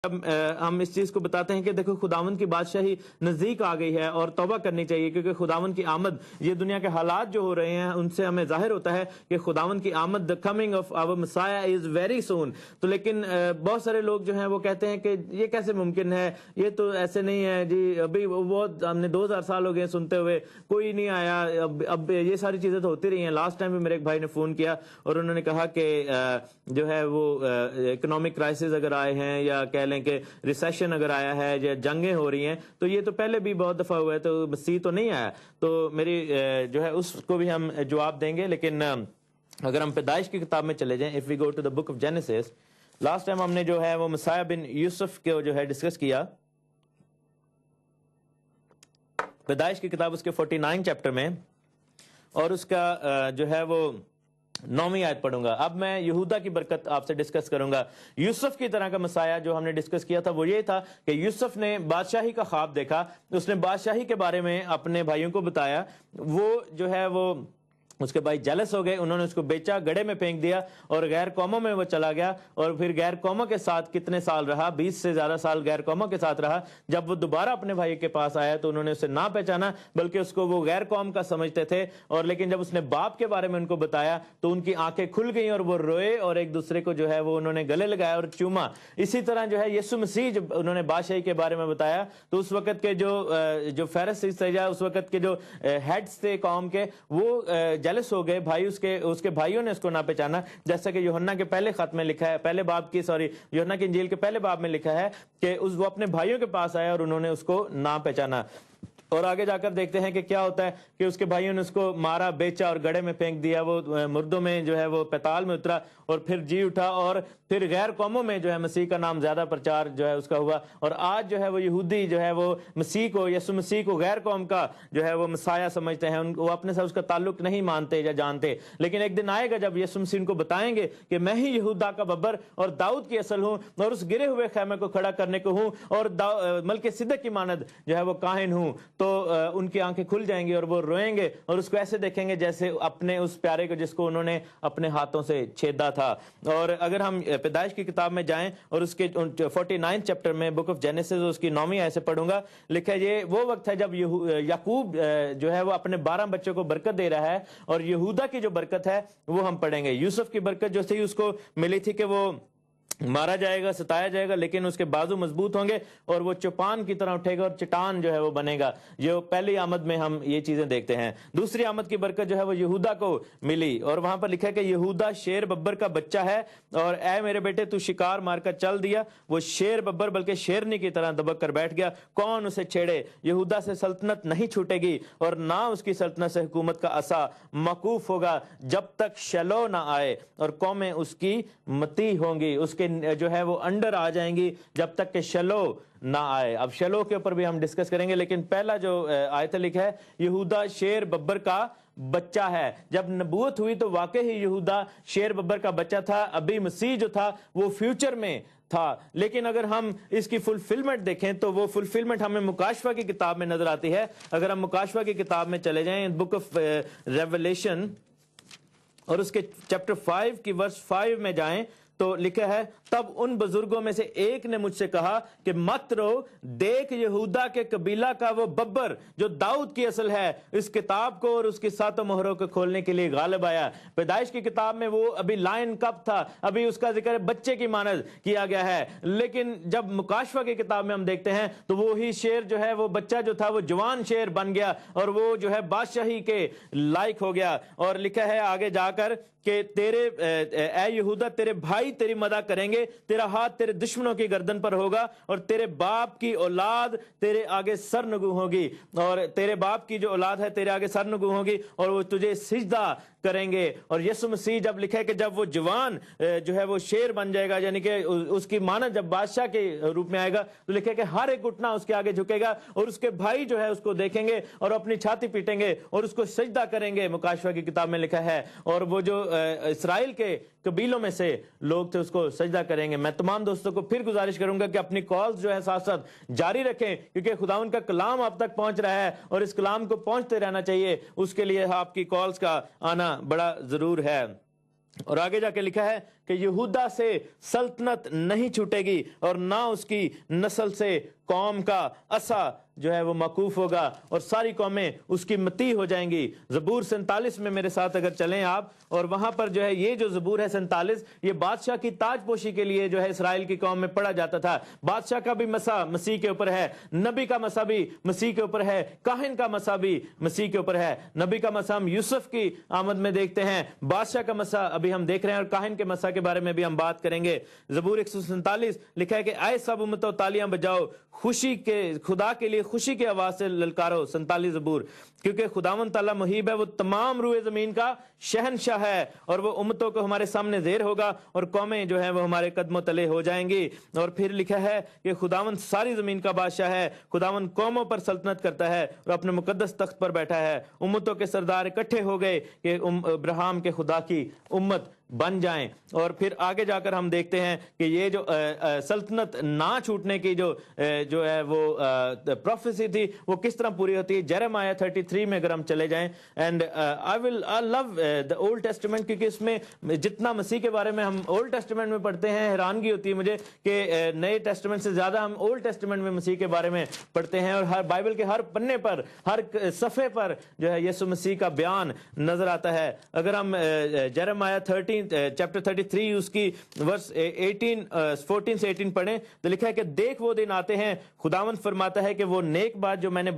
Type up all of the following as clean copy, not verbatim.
اب ہم اس چیز کو بتاتے ہیں کہ دیکھو خداوند کی بادشاہی نزدیک آ گئی ہے اور توبہ کرنی چاہیے، کیونکہ خداوند کی آمد، یہ دنیا کے حالات جو ہو رہے ہیں ان سے ہمیں ظاہر ہوتا ہے کہ خداوند کی آمد، the coming of our Messiah is very soon. تو لیکن بہت سارے لوگ جو ہیں وہ کہتے ہیں کہ یہ کیسے ممکن ہے، یہ تو ایسے نہیں ہے جی، ابھی بہت ہم نے 2000 سال ہو گئے سنتے ہوئے، کوئی نہیں آیا، اب یہ ساری چیزیں تو ہوتی رہی ہیں۔ لاسٹ ٹائم بھی میرے ایک بھائی نے فون کیا اور انہوں نے کہا کہ جو ہے وہ اکنامک کرائسس اگر آئے ہیں یا کہہ لیں کہ ریسیشن اگر آیا ہے یا جنگیں ہو رہی ہیں تو یہ تو پہلے بھی بہت دفعہ ہوا ہے، تو مسیح تو نہیں آیا۔ تو میری جو ہے اس کو بھی ہم جواب دیں گے، لیکن اگر ہم پیدائش کی کتاب میں چلے جائیں، if we go to the book of Genesis، last time ہم نے جو ہے وہ مسیح بن یوسف کو جو ہے ڈسکس کیا پیدائش کی کتاب اس کے 49 چیپٹر میں، اور اس کا جو ہے وہ 9ویں آیت پڑھوں گا۔ اب میں یہودا کی برکت آپ سے ڈسکس کروں گا۔ یوسف کی طرح کا مسیح جو ہم نے ڈسکس کیا تھا وہ یہ تھا کہ یوسف نے بادشاہی کا خواب دیکھا، اس نے بادشاہی کے بارے میں اپنے بھائیوں کو بتایا، وہ جو ہے وہ اس کے بھائی جیلس ہو گئے، انہوں نے اس کو بیچا، گڑھے میں پھینک دیا اور غیر قوموں میں وہ چلا گیا، اور پھر غیر قوموں کے ساتھ کتنے سال رہا، 20 سے زیادہ سال غیر قوموں کے ساتھ رہا۔ جب وہ دوبارہ اپنے بھائی کے پاس آیا تو انہوں نے اسے نہ پہچانا، بلکہ اس کو وہ غیر قوم کا سمجھتے تھے، اور لیکن جب اس نے باپ کے بارے میں ان کو بتایا تو ان کی آنکھیں کھل گئیں اور وہ روئے اور ایک دوسرے کو جو ہے وہ انہوں نے گلے لگایا اور چوما۔ اسی طرح جو ہے یسوع مسیح جب انہوں نے بادشاہی کے بارے میں بتایا تو اس وقت کے جو فیرسیز تھے یا اس وقت کے جو ہیڈز تھے قوم کے، وہ جیلس ہو گئے، بھائی اس کے بھائیوں نے اس کو نہ پہچانا، جیسا کہ یوحنا کے پہلے خط میں لکھا ہے، یوحنا کی انجیل کے پہلے باب میں لکھا ہے کہ وہ اپنے بھائیوں کے پاس آیا اور انہوں نے اس کو نہ پہچانا۔ اور آگے جا کر دیکھتے ہیں کہ کیا ہوتا ہے کہ اس کے بھائیوں نے اس کو مارا، بیچا اور گڑھے میں پھینک دیا، وہ مردوں میں جو ہے وہ پتال میں اترا اور پھر جی اٹھا، اور پھر غیر قوموں میں جو ہے مسیح کا نام زیادہ پرچار جو ہے اس کا ہوا، اور آج جو ہے وہ یہودی جو ہے وہ مسیح کو، یسوع مسیح کو غیر قوم کا جو ہے وہ مسیح سمجھتے ہیں، وہ اپنے ساتھ اس کا تعلق نہیں مانتے یا جانتے۔ لیکن ایک دن آئے گا جب یسوع مسیح ان کو بتائیں گے کہ میں ہی یہودا کا ببر اور داؤد کی اصل ہوں، اور اس گرے ہوئے خیمے کو کھڑا کرنے کو ہوں، اور ملک صدق کی مانند جو ہے وہ کاہن ہوں، تو ان کی آنکھیں کھل جائیں گی اور وہ روئیں گے اور اس کو ایسے دیکھیں گے جیسے اپنے اس پیارے کو جس کو انہوں نے اپنے ہاتھوں سے چھیدا تھا۔ اور اگر ہم پیدائش کی کتاب میں جائیں اور اس کے 49 چیپٹر میں بک آف جینیسس اس کی 9ویں آیت سے پڑھوں گا، لکھا ہے یہ وہ وقت ہے جب یعقوب جو ہے وہ اپنے 12 بچوں کو برکت دے رہا ہے، اور یہودا کی جو برکت ہے وہ ہم پڑھیں گے۔ یوسف کی برکت جو تھی اس کو ملی تھی کہ وہ مارا جائے گا، ستایا جائے گا، لیکن اس کے بازو مضبوط ہوں گے اور وہ چوپان کی طرح اٹھے گا اور چٹان جو ہے وہ بنے گا۔ جو پہلی آمد میں ہم یہ چیزیں دیکھتے ہیں۔ دوسری آمد کی برکت جو ہے وہ یہودا کو ملی، اور وہاں پر لکھا ہے کہ یہودا شیر ببر کا بچہ ہے، اور اے میرے بیٹے تو شکار مار کر چل دیا، وہ شیر ببر بلکہ شیرنی کی طرح دبک کر بیٹھ گیا، کون اسے چھیڑے؟ یہودا سے سلطنت نہیں چھوٹے گی، اور نہ اس کی سلطنت سے حکومت کا عصا موقوف ہوگا جب تک شلو نہ آئے، اور قومیں اس کی متی ہوں گی، اس کے جو ہے وہ انڈر آ جائیں گی جب تک کہ شلو نہ آئے۔ اب شلو کے اوپر بھی ہم ڈسکس کریں گے، لیکن پہلا جو آیت لکھا ہے یہودا شیر ببر کا بچہ ہے۔ جب نبوت ہوئی تو واقعی ہی یہودا شیر ببر کا بچہ تھا، ابھی مسیح جو تھا وہ فیوچر میں تھا، لیکن اگر ہم اس کی فلفلمنٹ دیکھیں تو وہ فلفلمنٹ ہمیں مکاشفہ کی کتاب میں نظر آتی ہے۔ اگر ہم مکاشفہ کی کتاب میں چلے جائیں، بک آف ریویلیشن اور اس کے چیپٹر 5 کی ورس 5 میں جائیں تو لکھا ہے تب ان بزرگوں میں سے ایک نے مجھ سے کہا کہ مت رو، دیکھ یہودا کے قبیلہ کا وہ ببر جو داؤد کی اصل ہے اس کتاب کو اور اس کی 7 مہروں کو کھولنے کے لیے غالب آیا۔ پیدائش کی کتاب میں وہ ابھی لائن کب تھا، ابھی اس کا ذکر بچے کی مانند کیا گیا ہے، لیکن جب مکاشفہ کی کتاب میں ہم دیکھتے ہیں تو وہی شیر جو ہے وہ بچہ جو تھا وہ جوان شیر بن گیا اور وہ جو ہے بادشاہی کے لائق ہو گیا۔ اور لکھا ہے آگے جا کر کہ تیرے اے یہودا تیرے بھائی تیری مدد کریں گے، تیرا ہاتھ تیرے دشمنوں کی گردن پر ہوگا، اور تیرے باپ کی اولاد تیرے آگے سرنگو ہوگی، اور تیرے باپ کی جو اولاد ہے تیرے آگے سرنگو ہوگی اور وہ تجھے سجدہ کریں گے۔ اور یسوع مسیح جب لکھا ہے کہ جب وہ جوان جو ہے وہ شیر بن جائے گا، یعنی کہ اس کی مانند جب بادشاہ کے روپ میں آئے گا، تو لکھا ہے کہ ہر ایک گھٹنا اس کے آگے جھکے گا اور اس کے بھائی جو ہے اس کو دیکھیں گے اور اپنی چھاتی پیٹیں گے اور اس کو سجدہ کریں گے، مکاشفہ کی کتاب میں لکھا ہے، اور وہ جو اسرائیل کے قبیلوں میں سے لوگ تھے اس کو سجدہ کریں گے۔ میں تمام دوستوں کو پھر گزارش کروں گا کہ اپنی کالز جو ہے ساتھ ساتھ جاری رکھیں، کیونکہ خداوند کا کلام آپ تک پہنچ رہا ہے اور اس کلام کو پہنچتے رہنا چاہیے، اس کے لیے آپ کی کالز کا آنا بڑا ضرور ہے۔ اور آگے جا کے لکھا ہے کہ یہودا سے سلطنت نہیں چھوٹے گی اور نہ اس کی نسل سے قوم کا عصا جو ہے وہ موقوف ہوگا اور ساری قومیں اس کی مطیع ہو جائیں گی۔ زبور 47 میں میرے ساتھ اگر چلیں آپ، اور وہاں پر جو ہے یہ جو زبور ہے 47 یہ بادشاہ کی تاج پوشی کے لیے جو ہے اسرائیل کی قوم میں پڑھا جاتا تھا۔ بادشاہ کا بھی مسا مسیح کے اوپر ہے، نبی کا مسا بھی مسیح کے اوپر ہے، کاہن کا مسا بھی مسیح کے اوپر ہے۔ نبی کا مسا ہم یوسف کی آمد میں دیکھتے ہیں، بادشاہ کا مسا ابھی ہم دیکھ رہے ہیں، اور کاہن کے مسا کے بارے میں بھی ہم بات کریں گے۔ زبور 147 لکھا ہے کہ اے سب امتوں تالیاں بجاؤ، خوشی کے خدا کے لیے خوشی کی آواز سے للکارو۔ 47 زبور، کیونکہ خداوند تعالیٰ محیب ہے، وہ تمام روئے زمین کا شہنشاہ ہے، اور وہ امتوں کو ہمارے سامنے زیر ہوگا اور قومیں جو ہیں وہ ہمارے قدموں تلے ہو جائیں گی۔ اور پھر لکھا ہے کہ خداوند ساری زمین کا بادشاہ ہے، خداوند قوموں پر سلطنت کرتا ہے اور اپنے مقدس تخت پر بیٹھا ہے۔ امتوں کے سردار اکٹھے ہو گئے کہ ابراہیم کے خدا کی امت بن جائیں۔ اور پھر آگے جا کر ہم دیکھتے ہیں کہ یہ جو سلطنت نہ چھوٹنے کی جو ہے وہ پروفیسی تھی وہ کس طرح پوری ہوتی ہے۔ جیرمیہ 33 میں اگر ہم چلے جائیں، and I love the Old Testament, کیونکہ اس میں جتنا مسیح کے بارے میں ہم اولڈ ٹیسٹمنٹ میں پڑھتے ہیں حیرانگی ہوتی ہے مجھے کہ نئے ٹیسٹمنٹ سے زیادہ ہم اولڈ ٹیسٹمنٹ میں مسیح کے بارے میں پڑھتے ہیں، اور ہر بائبل کے ہر پنے پر ہر صفحے پر جو ہے یسوع مسیح کا بیان نظر آتا ہے۔ اگر ہم جیرمیہ چیپٹر 33 اس کی ورس 14 سے 18 پڑھیں تو لکھا ہے کہ دیکھ وہ دن آتے ہیں، خداوند فرماتا ہے کہ وہ نیک بات جو میں نے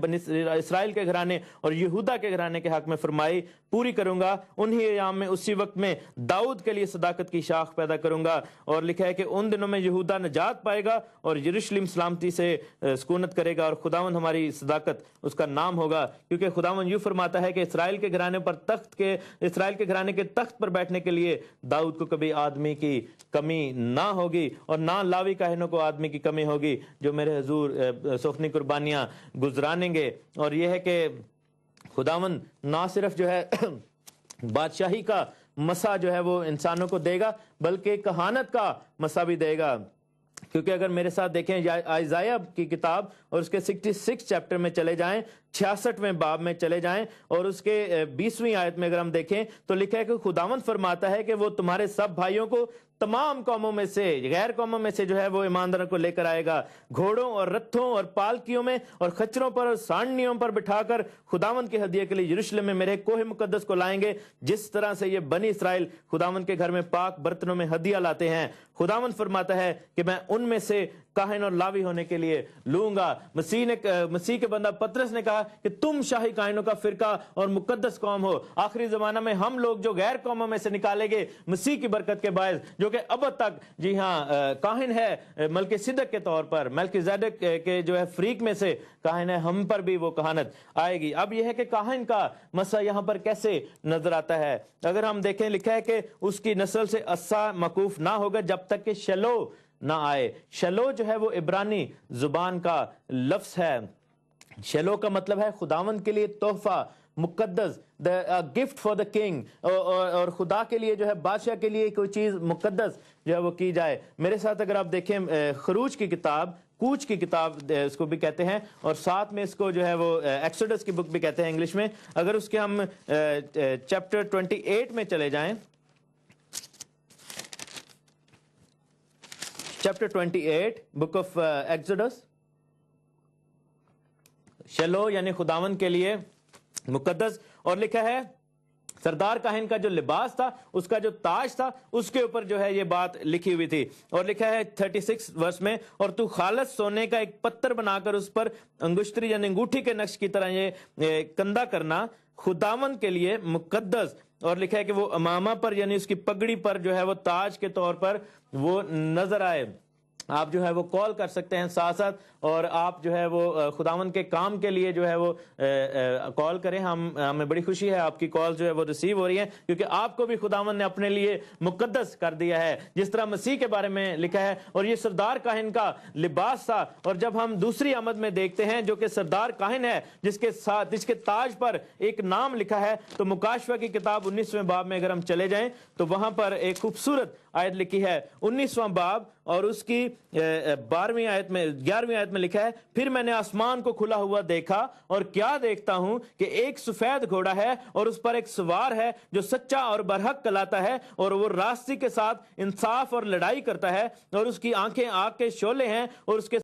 اسرائیل کے گھرانے اور یہودا کے گھرانے کے حق میں فرمائی پوری کروں گا۔ انہی ایام میں اسی وقت میں داؤد کے لیے صداقت کی شاخ پیدا کروں گا۔ اور لکھا ہے کہ ان دنوں میں یہودا نجات پائے گا اور یروشلم سلامتی سے سکونت کرے گا، اور خداوند ہماری صداقت اس کا نام ہوگا، کیونکہ خداوند یوں فرماتا ہے کہ اسرائیل کے گھرانے کے تخت پر بیٹھنے کے لیے داؤد کو کبھی آدمی کی کمی نہ ہوگی، اور نہ لاوی کاہنوں کو آدمی کی کمی ہوگی جو میرے حضور سخنی قربانیاں گزرانیں گے۔ اور یہ ہے کہ خداوند نہ صرف جو ہے بادشاہی کا مسا جو ہے وہ انسانوں کو دے گا بلکہ کہانت کا مسا بھی دے گا، کیونکہ اگر میرے ساتھ دیکھیں ائزایہ کی کتاب اور اس کے 66 چیپٹر میں چلے جائیں، 66ویں باب میں چلے جائیں اور اس کے 20ویں آیت میں اگر ہم دیکھیں تو لکھا ہے کہ خداوند فرماتا ہے کہ وہ تمہارے سب بھائیوں کو تمام قوموں میں سے، غیر قوموں میں سے جو ہے وہ ایمانداروں کو لے کر آئے گا، گھوڑوں اور رتھوں اور پالکیوں میں اور خچروں پر اور سانڈنیوں پر بٹھا کر خداوند کے ہدیے کے لیے یروشلم میں میرے کوہ مقدس کو لائیں گے، جس طرح سے یہ بنی اسرائیل خداوند کے گھر میں پاک برتنوں میں ہدیہ لاتے ہیں۔ خداوند فرماتا ہے کہ میں ان میں سے کاہن اور لاوی ہونے کے لیے لوں گا۔ مسیح کے بندہ پطرس نے کہا کہ تم شاہی کاہنوں کا فرقہ اور مقدس قوم ہو۔ آخری زمانہ میں ہم لوگ جو غیر قوموں میں سے نکالے گے مسیح کی برکت کے باعث، جو کہ اب تک جی ہاں کاہن ہے ملک صدق کے طور پر، ملک زیدق کے جو ہے فریق میں سے کاہن ہے، ہم پر بھی وہ کہانت آئے گی۔ اب یہ ہے کہ کاہن کا مسا یہاں پر کیسے نظر آتا ہے۔ اگر ہم دیکھیں لکھا ہے کہ اس کی نسل سے عصا موقوف نہ ہوگا جب تک کہ شلو نہ آئے۔ شلو جو ہے وہ عبرانی زبان کا لفظ ہے۔ شلو کا مطلب ہے خداوند کے لیے تحفہ، مقدس، گفٹ فار دا کنگ، اور خدا کے لیے جو ہے بادشاہ کے لیے کوئی چیز مقدس جو ہے وہ کی جائے۔ میرے ساتھ اگر آپ دیکھیں خروج کی کتاب، کوچ کی کتاب اس کو بھی کہتے ہیں، اور ساتھ میں اس کو جو ہے وہ ایکسوڈس کی بک بھی کہتے ہیں انگلش میں۔ اگر اس کے ہم چیپٹر 28 میں چلے جائیں، چیپٹر 28 بک آف ایکسوڈس، شلو یعنی خداوند کے لیے مقدس، اور لکھا ہے سردار کاہن کا جو لباس تھا، اس کا جو تاج تھا، اس کے اوپر جو ہے یہ بات لکھی ہوئی تھی، اور لکھا ہے 36 ورس میں، اور تو خالص سونے کا ایک پتھر بنا کر اس پر انگشتری یعنی انگوٹھی کے نقش کی طرح یہ کندہ کرنا خداوند کے لیے مقدس۔ اور لکھا ہے کہ وہ امامہ پر یعنی اس کی پگڑی پر جو ہے وہ تاج کے طور پر وہ نظر آئے۔ آپ جو ہے وہ کال کر سکتے ہیں ساتھ ساتھ، اور آپ جو ہے وہ خداوند کے کام کے لیے جو ہے وہ کال کریں۔ ہمیں بڑی خوشی ہے آپ کی کال جو ہے وہ ریسیو ہو رہی ہے، کیونکہ آپ کو بھی خداوند نے اپنے لیے مقدس کر دیا ہے، جس طرح مسیح کے بارے میں لکھا ہے۔ اور یہ سردار کاہن کا لباس تھا، اور جب ہم دوسری آمد میں دیکھتے ہیں جو کہ سردار کاہن ہے جس کے تاج پر ایک نام لکھا ہے، تو مکاشفہ کی کتاب 19ویں باب میں اگر ہم چلے جائیں تو وہاں پر ایک خوبصورت آیت لکھی ہے 19واں باب اور اس کی 11ویں آیت میں لکھا ہے پھر میں نے آسمان کو کھلا ہوا دیکھا اور کیا دیکھتا ہوں کہ ایک سفید گھوڑا ہے اور اس پر ایک سوار ہے جو سچا اور برحق کہلاتا ہے اور وہ راستی کے ساتھ انصاف اور لڑائی کرتا ہے اور اس کی آنکھیں آگ کے شعلے ہیں اور اس کے